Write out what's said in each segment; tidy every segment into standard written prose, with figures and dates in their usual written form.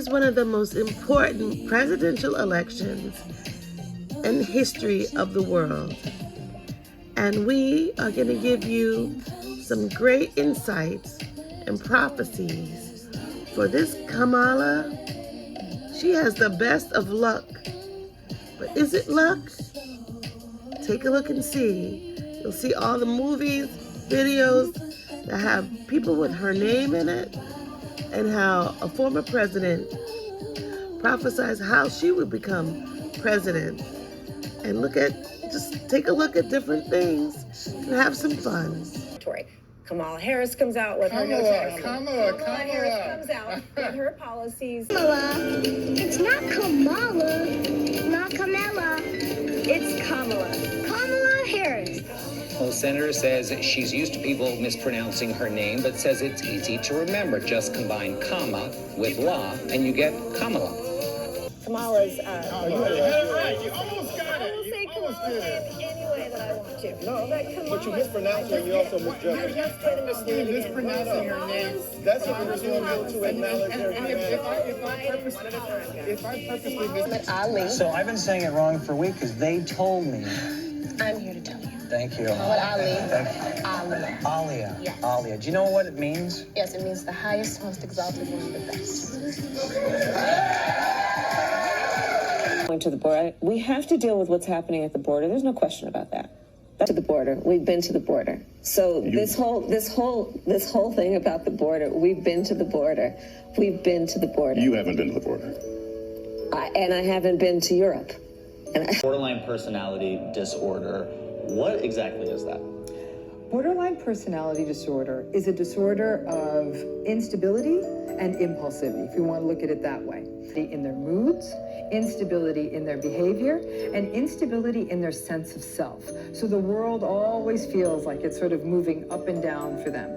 is one of the most important presidential elections in the history of the world. And we are going to give you some great insights and prophecies for this Kamala. She has the best of luck. But is it luck? Take a look and see. You'll see all the movies, videos that have people with her name in it, and how a former president prophesies how she would become president. And just take a look at different things and have some fun. Kamala Harris comes out with her Kamala Harris comes out with her policies. Kamala. It's not Kamala. Not Kamala. It's Kamala. Kamala Harris. Well, the senator says she's used to people mispronouncing her name, but says it's easy to remember. Just combine comma with la, and you get Kamala. Kamala's. You almost got it. I will say Kamala in any way that I want to. No, but Kamala. but you mispronounce her, you also misjudge her. You're mispronouncing her name. That's what we're going to acknowledge her. If I purposely Ali. So I've been saying it wrong for a week because they told me. I'm here to tell you. Thank you. Muhammad Ali. Aaliyah. Aaliyah. Yes. Aaliyah. Do you know what it means? Yes, it means the highest, most exalted one, the best. Going to the border, we have to deal with what's happening at the border. There's no question about that. To the border, we've been to the border. So this whole thing about the border, we've been to the border. We've been to the border. You haven't been to the border. And I haven't been to Europe. Borderline personality disorder. What exactly is that? Borderline personality disorder is a disorder of instability and impulsivity, if you want to look at it that way. In their moods, instability in their behavior, and instability in their sense of self. So the world always feels like it's sort of moving up and down for them.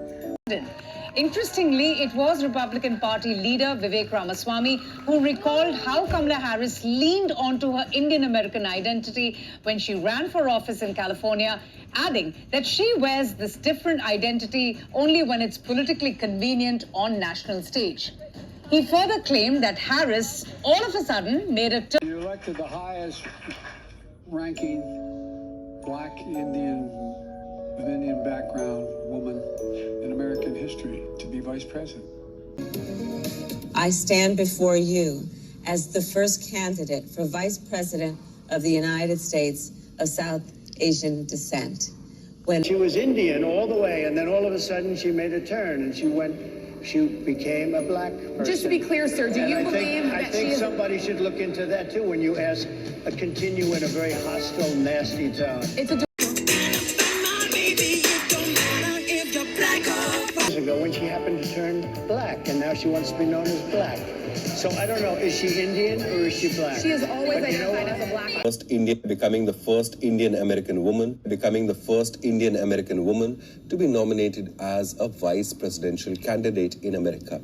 Interestingly, it was Republican Party leader Vivek Ramaswamy who recalled how Kamala Harris leaned onto her Indian American identity when she ran for office in California, adding that she wears this different identity only when it's politically convenient on national stage. He further claimed that Harris all of a sudden made a turn. You elected the highest ranking black Indian with Indian background woman in American history to be vice president. I stand before you as the first candidate for vice president of the United States of South Asian descent. When she was Indian all the way, and then all of a sudden she made a turn and she became a black person. Just to be clear, sir, do you believe that I think somebody should look into that too when you continue in a very hostile, nasty tone. It's a ago when she happened to turn black, and now she wants to be known as black. So I don't know, is she Indian or is she black? She has always identified as a black. Becoming the first Indian American woman to be nominated as a vice presidential candidate in America.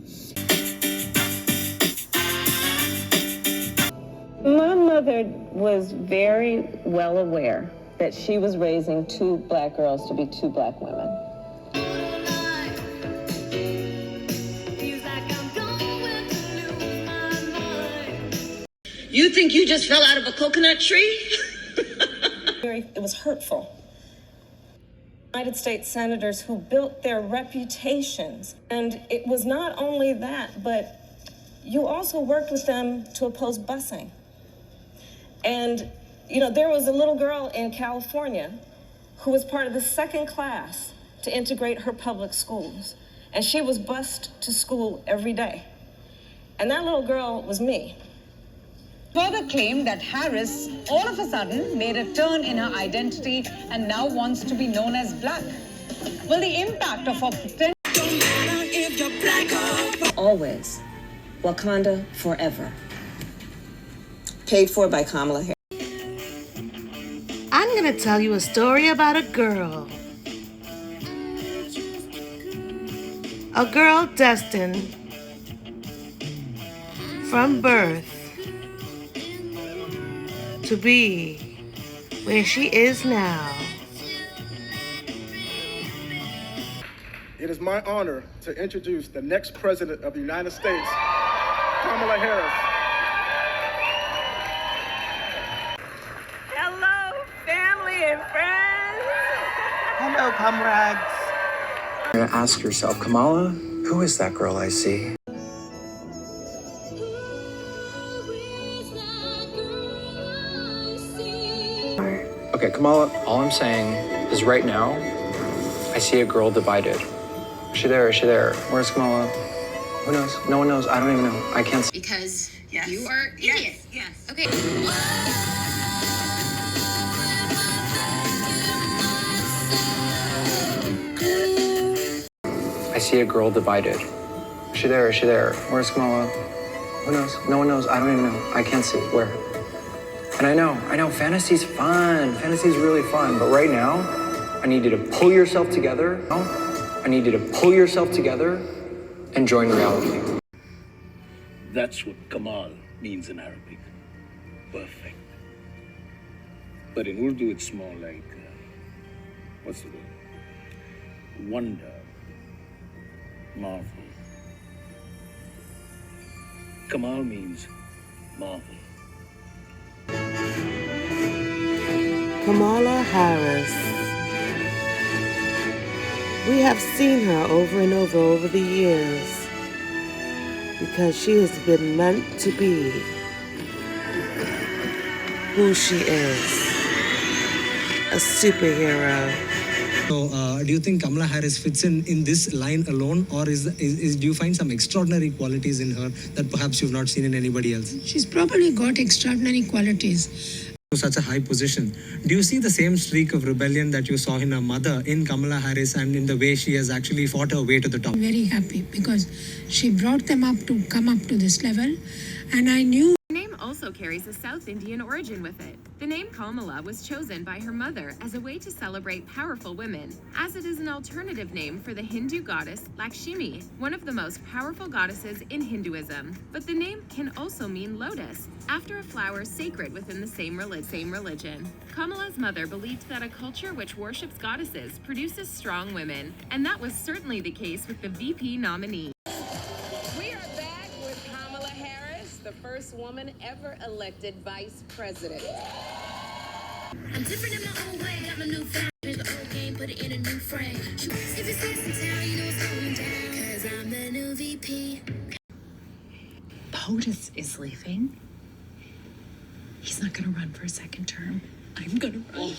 My mother was very well aware that she was raising two black girls to be two black women. You think you just fell out of a coconut tree? It was hurtful. United States senators who built their reputations. And it was not only that, but you also worked with them to oppose busing. And, there was a little girl in California who was part of the second class to integrate her public schools. And she was bused to school every day. And that little girl was me. Further claimed that Harris all of a sudden made a turn in her identity and now wants to be known as black. Well, the impact of her potential... Always. Wakanda forever. Paid for by Kamala Harris. I'm going to tell you a story about a girl. A girl destined from birth to be where she is now. It is my honor to introduce the next president of the United States, Kamala Harris. Hello, family and friends. Hello, comrades. You're gonna ask yourself, Kamala, who is that girl I see? Okay, Kamala, all I'm saying is right now, I see a girl divided. Is she there? Is she there? Where's Kamala? Who knows? No one knows. I don't even know. I can't see. Because you are Indian. Yes. Okay. I see a girl divided. Is she there? Is she there? Where's Kamala? Who knows? No one knows. I don't even know. I can't see. Where? And I know, fantasy's fun. Fantasy's really fun. But right now, I need you to pull yourself together. I need you to pull yourself together and join reality. That's what Kamal means in Arabic. Perfect. But in Urdu, it's more like, what's the word? Wonder. Marvel. Kamal means marvel. Kamala Harris. We have seen her over and over the years because she has been meant to be who she is, a superhero. So, do you think Kamala Harris fits in this line alone, or do you find some extraordinary qualities in her that perhaps you've not seen in anybody else? She's probably got extraordinary qualities. Such a high position. Do you see the same streak of rebellion that you saw in her mother in Kamala Harris and in the way she has actually fought her way to the top? I'm very happy because she brought them up to come up to this level, and I knew. Her name also carries a South Indian origin with it. The name Kamala was chosen by her mother as a way to celebrate powerful women, as it is an alternative name for the Hindu goddess Lakshmi, one of the most powerful goddesses in Hinduism. But the name can also mean lotus, after a flower sacred within the same religion. Kamala's mother believed that a culture which worships goddesses produces strong women, and that was certainly the case with the VP nominee. We are back with Kamala Harris, the first woman ever elected vice president. I'm different in my own way, got my new fashion, the old game, put it in a new frame. If it's this in town, you know it's going down, cause I'm the new VP. POTUS is leaving. He's not gonna run for a second term. I'm gonna run.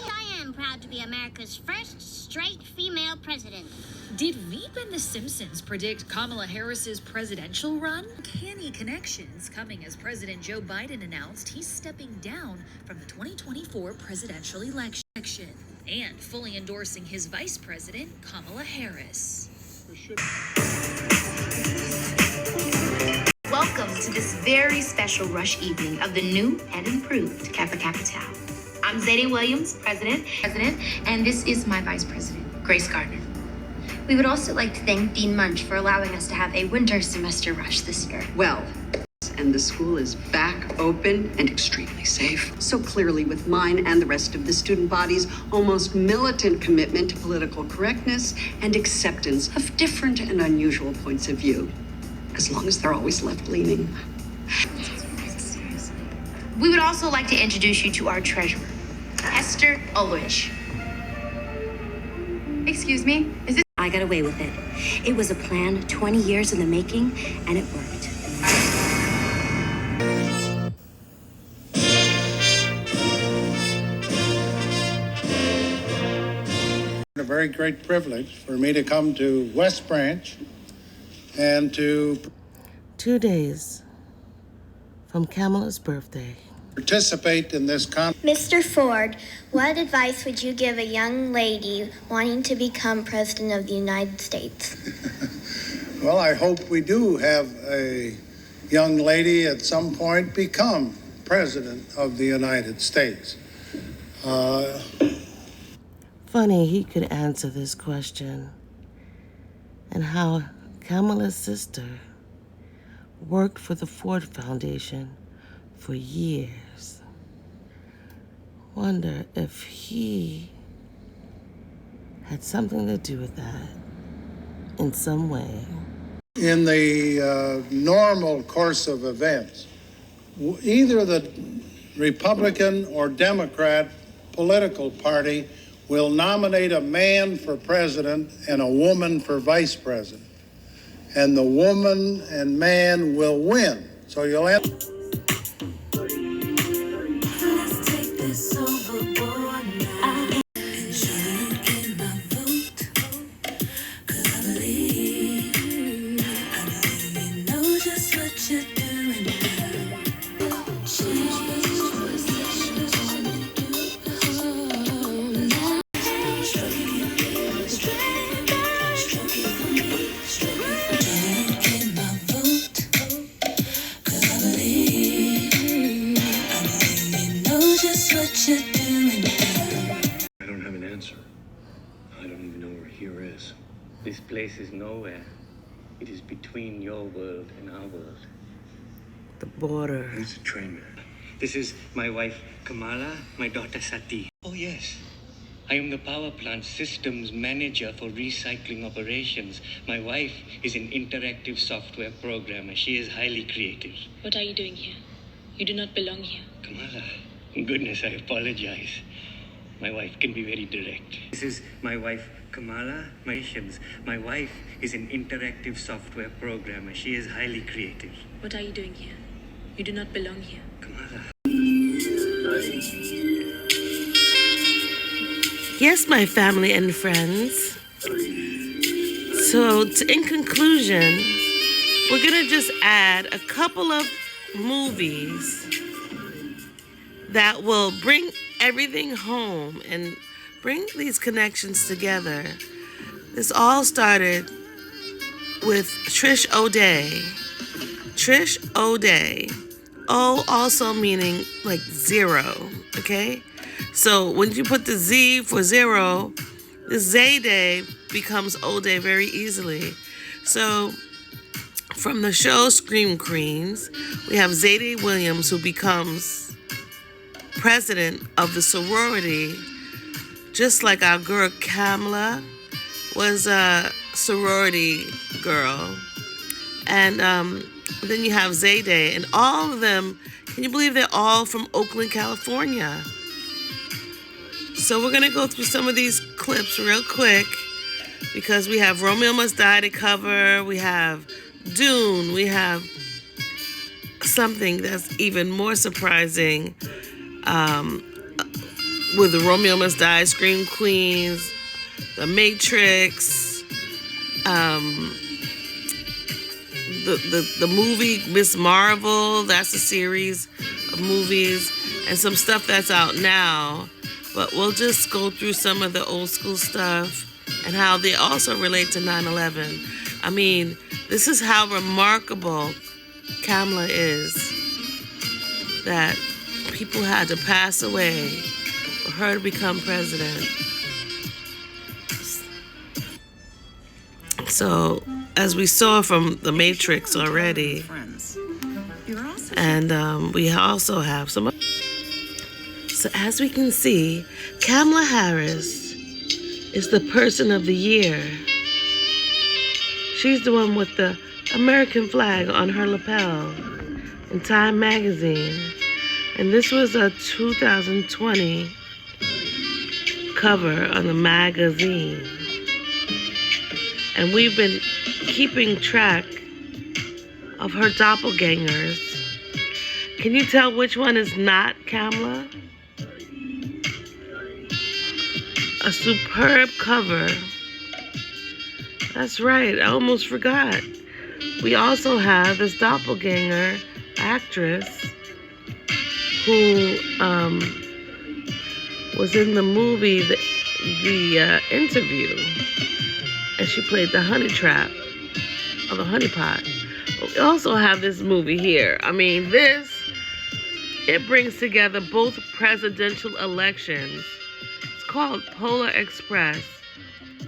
I am proud to be America's first straight female president. Did Veep and The Simpsons predict Kamala Harris's presidential run? Canny connections coming as President Joe Biden announced he's stepping down from the 2024 presidential election and fully endorsing his vice president, Kamala Harris. Welcome to this very special rush evening of the new and improved Kappa Kappa Tau. I'm Zadie Williams, president, and this is my vice president, Grace Gardner. We would also like to thank Dean Munch for allowing us to have a winter semester rush this year. Well, and the school is back open and extremely safe. So clearly, with mine and the rest of the student body's almost militant commitment to political correctness and acceptance of different and unusual points of view, as long as they're always left-leaning. We would also like to introduce you to our treasurer, Esther Ulrich. Excuse me, is this? I got away with it. It was a plan 20 years in the making, and it worked. A very great privilege for me to come to West Branch and to 2 days from Kamala's birthday. Participate in this Mr. Ford, what advice would you give a young lady wanting to become President of the United States? Well, I hope we do have a young lady at some point become President of the United States. Funny he could answer this question, and how Kamala's sister worked for the Ford Foundation for years. Wonder if he had something to do with that in some way. In the normal course of events, either the Republican or Democrat political party will nominate a man for president and a woman for vice president. And the woman and man will win. So you'll have... I don't have an answer. I don't even know where here is. This place is nowhere. It is between your world and our world. The border. It's a train. This is my wife, Kamala, my daughter, Sati. Oh, yes. I am the power plant systems manager for recycling operations. My wife is an interactive software programmer. She is highly creative. What are you doing here? You do not belong here. Kamala, goodness, I apologize. My wife can be very direct. This is my wife, Kamala. My wife is an interactive software programmer. She is highly creative. What are you doing here? You do not belong here. Kamala. Yes, my family and friends. So, in conclusion, we're going to just add a couple of movies that will bring everything home and bring these connections together. This all started with Trish O'Day. Trish O'Day. O also meaning like zero, okay? So when you put the Z for zero, the Zayday becomes O'Day very easily. So from the show Scream Queens, we have Zadie Williams, who becomes president of the sorority, just like our girl Kamala was a sorority girl. And then you have Zayday, and all of them, can you believe they're all from Oakland, California? So we're going to go through some of these clips real quick, because we have Romeo Must Die to cover, we have Dune, we have something that's even more surprising with the Romeo Must Die, Scream Queens, The Matrix, the movie Miss Marvel. That's a series of movies, and some stuff that's out now. But we'll just go through some of the old school stuff and how they also relate to 9/11. I mean, this is how remarkable Kamala is, that people had to pass away for her to become president. So, as we saw from The Matrix already, and we also have some. So, as we can see, Kamala Harris is the person of the year. She's the one with the American flag on her lapel in Time magazine. And this was a 2020 cover on the magazine. And we've been keeping track of her doppelgangers. Can you tell which one is not Kamala? A superb cover. That's right, I almost forgot. We also have this doppelganger actress who was in the movie The Interview, and she played the honey trap, or the honey pot. But we also have this movie here. I mean, it brings together both presidential elections. It's called Polar Express.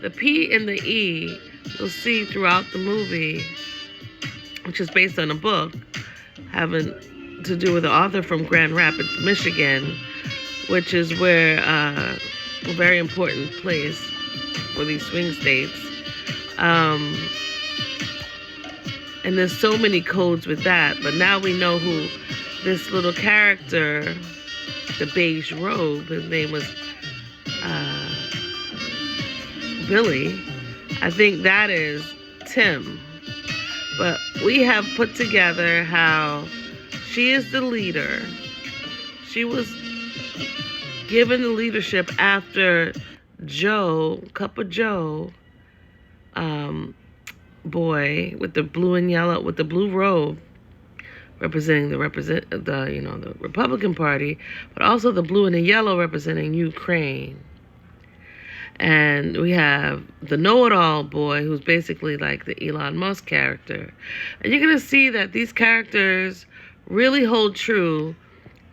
The P and the E you'll see throughout the movie, which is based on a book having to do with the author from Grand Rapids, Michigan, which is where a very important place for these swing states. And there's so many codes with that. But now we know who this little character, the beige robe, his name was Billy. I think that is Tim. But we have put together how she is the leader. She was given the leadership after Joe, Cup of Joe, boy with the blue and yellow, with the blue robe, representing the Republican Party, but also the blue and the yellow representing Ukraine. And we have the know-it-all boy, who's basically like the Elon Musk character. And you're going to see that these characters really hold true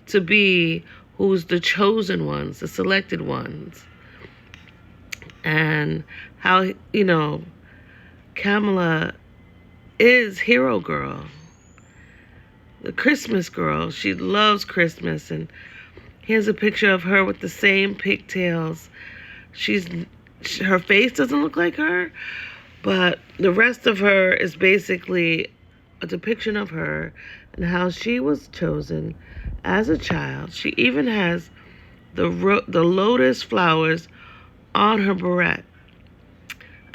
to be who's the chosen ones, the selected ones. And how, Kamala is hero girl, the Christmas girl. She loves Christmas. And here's a picture of her with the same pigtails. Her face doesn't look like her, but the rest of her is basically a depiction of her and how she was chosen as a child. She even has the lotus flowers on her beret.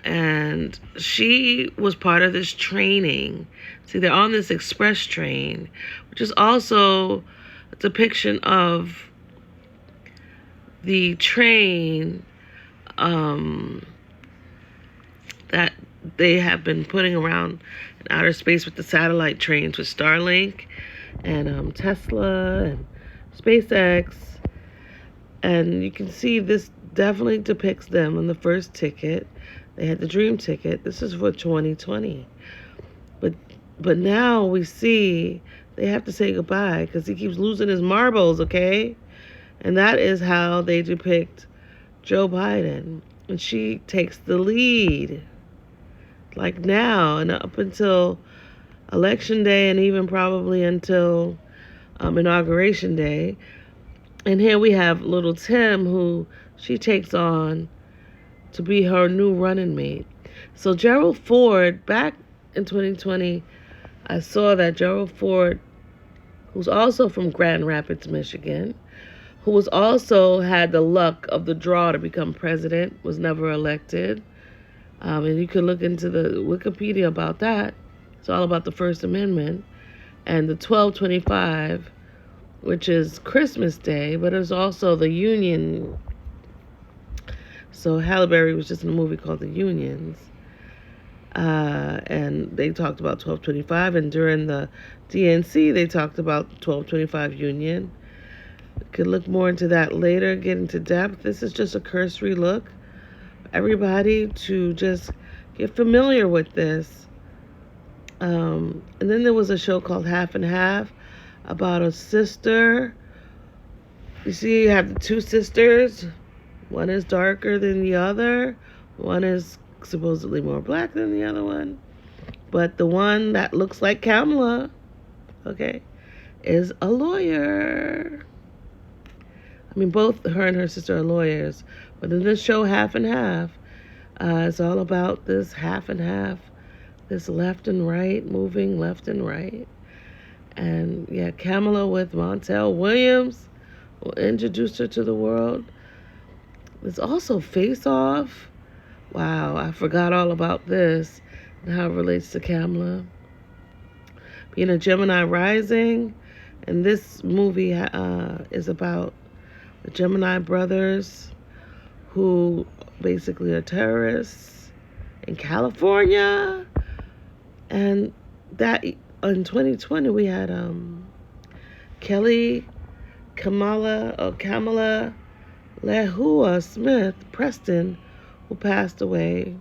And she was part of this training. See, they're on this express train, which is also a depiction of the train that they have been putting around in outer space with the satellite trains with Starlink and Tesla and SpaceX. And you can see this definitely depicts them on the first ticket. They had the dream ticket. This is for 2020. But now we see they have to say goodbye because he keeps losing his marbles, okay? And that is how they depict Joe Biden. And she takes the lead. Like now and up until Election Day and even probably until Inauguration Day. And here we have little Tim, who she takes on to be her new running mate. So Gerald Ford, back in 2020, I saw that Gerald Ford, who's also from Grand Rapids, Michigan, who was also had the luck of the draw to become president, was never elected. And you can look into the Wikipedia about that. It's all about the First Amendment and the 1225, which is Christmas Day, but it's also the Union. So Halle Berry was just in a movie called The Unions. And they talked about 1225, and during the DNC, they talked about 1225 Union. We could look more into that later, get into depth. This is just a cursory look. Everybody to just get familiar with this. And then there was a show called Half and Half about a sister. You see, you have the two sisters. One is darker than the other. One is supposedly more black than the other one. But the one that looks like Kamala, okay, is a lawyer. I mean, both her and her sister are lawyers. But in this show, Half and Half, it's all about this half and half, this left and right, moving left and right. And yeah, Kamala with Montel Williams will introduce her to the world. There's also Face Off. Wow, I forgot all about this and how it relates to Kamala. Being a Gemini rising. And this movie is about the Gemini brothers who basically are terrorists in California. And that in 2020 we had Kamala Lehua Smith Preston, who passed away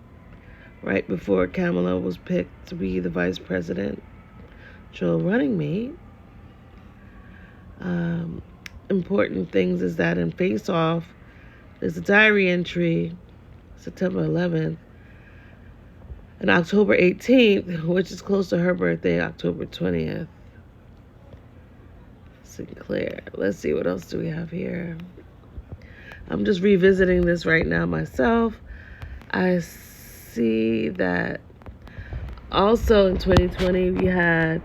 right before Kamala was picked to be the vice presidential running mate. Important things is that in Face Off, there's a diary entry, September 11th, and October 18th, which is close to her birthday, October 20th. Sinclair. Let's see, what else do we have here? I'm just revisiting this right now myself. I see that Also in 2020, we had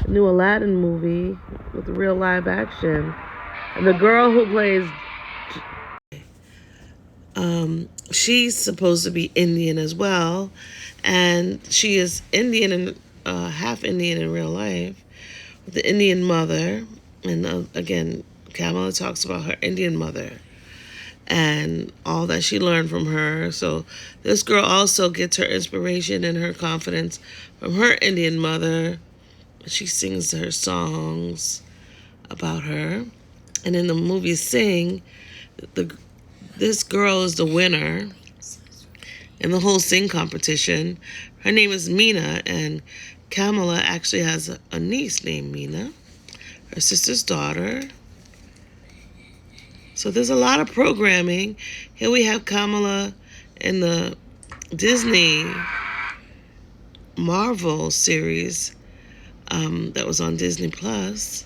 a new Aladdin movie with real live action. And the girl who plays, she's supposed to be Indian as well. And she is Indian and half Indian in real life, with the Indian mother. And again, Kamala talks about her Indian mother and all that she learned from her. So this girl also gets her inspiration and her confidence from her Indian mother. She sings her songs about her. And in the movie Sing, this girl is the winner in the whole sing competition. Her name is Mina, and Kamala actually has a niece named Mina, her sister's daughter. So there's a lot of programming. Here we have Kamala in the Disney Marvel series that was on Disney Plus.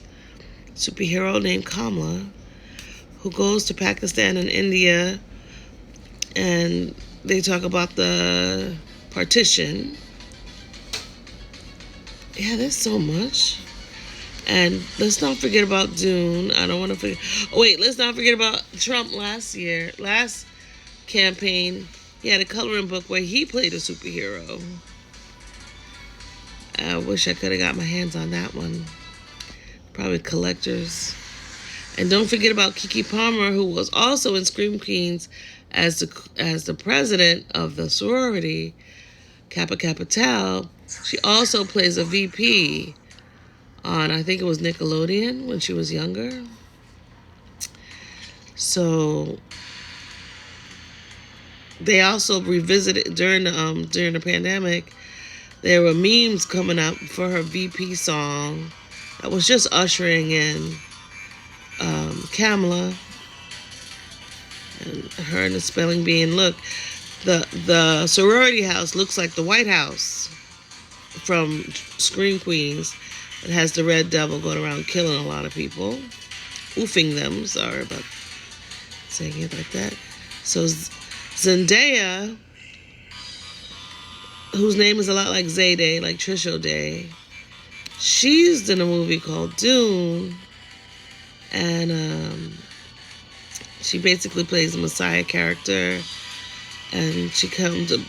Superhero named Kamala, who goes to Pakistan and India, and they talk about the partition. Yeah, there's so much. And let's not forget about Dune. I don't want to forget. Oh, wait, let's not forget about Trump last campaign. He had a coloring book where he played a superhero. I wish I could have got my hands on that one. Probably collectors. And don't forget about Keke Palmer, who was also in Scream Queens as the president of the sorority, Kappa Kappa Tau. She also plays a VP on, I think it was Nickelodeon when she was younger. So they also revisited during the pandemic. There were memes coming up for her VP song that was just ushering in Kamala, and her and the spelling bee. And look, the sorority house looks like the White House from Scream Queens. It has the red devil going around killing a lot of people, oofing them. Sorry about saying it like that. So Zendaya, whose name is a lot like Zayday, like Trish O'Day, she's in a movie called Dune, and she basically plays a Messiah character, and she comes to,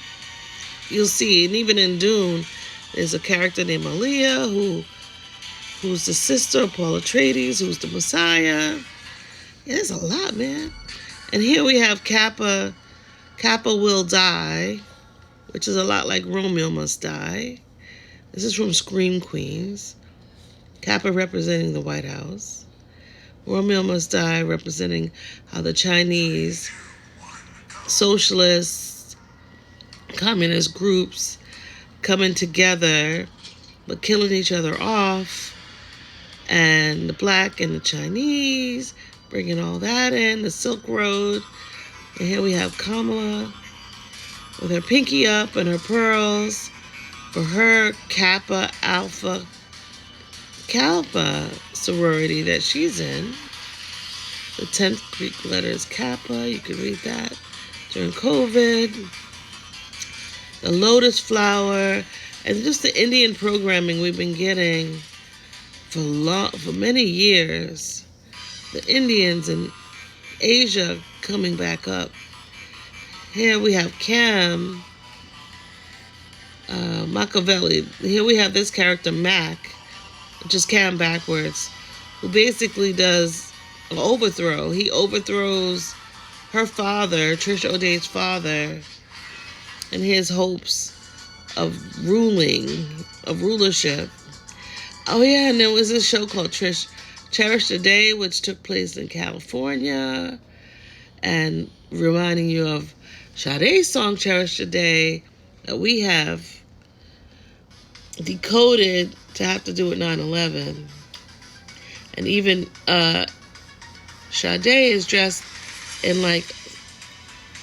you'll see, and even in Dune, there's a character named Aaliyah who's the sister of Paul Atreides, who's the Messiah. Yeah, there's a lot, man. And here we have Kappa Will Die, which is a lot like Romeo Must Die. This is from Scream Queens. Kappa representing the White House. Romeo Must Die representing how the Chinese socialist, communist groups coming together but killing each other off. And the black and the Chinese, bringing all that in, the Silk Road. And here we have Kamala with her pinky up and her pearls for her Kappa Alpha Kappa sorority that she's in. The 10th Greek letter is Kappa. You can read that during COVID. The lotus flower, and just the Indian programming we've been getting for many years. The Indians in Asia coming back up. Here we have Cam Machiavelli. Here we have this character Mac, which is Cam backwards, who basically does an overthrow. He overthrows her father, Trish O'Day's father, and his hopes of rulership. Oh yeah, and there was this show called Cherish the Day, which took place in California, and reminding you of Sade's song Cherish the Day that we have decoded to have to do with 9/11. And even Sade is dressed in like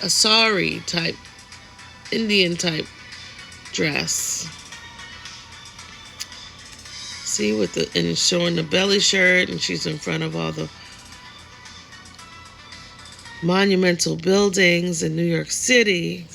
a sari type, Indian type dress. See, and showing the belly shirt, and she's in front of all the monumental buildings in New York City.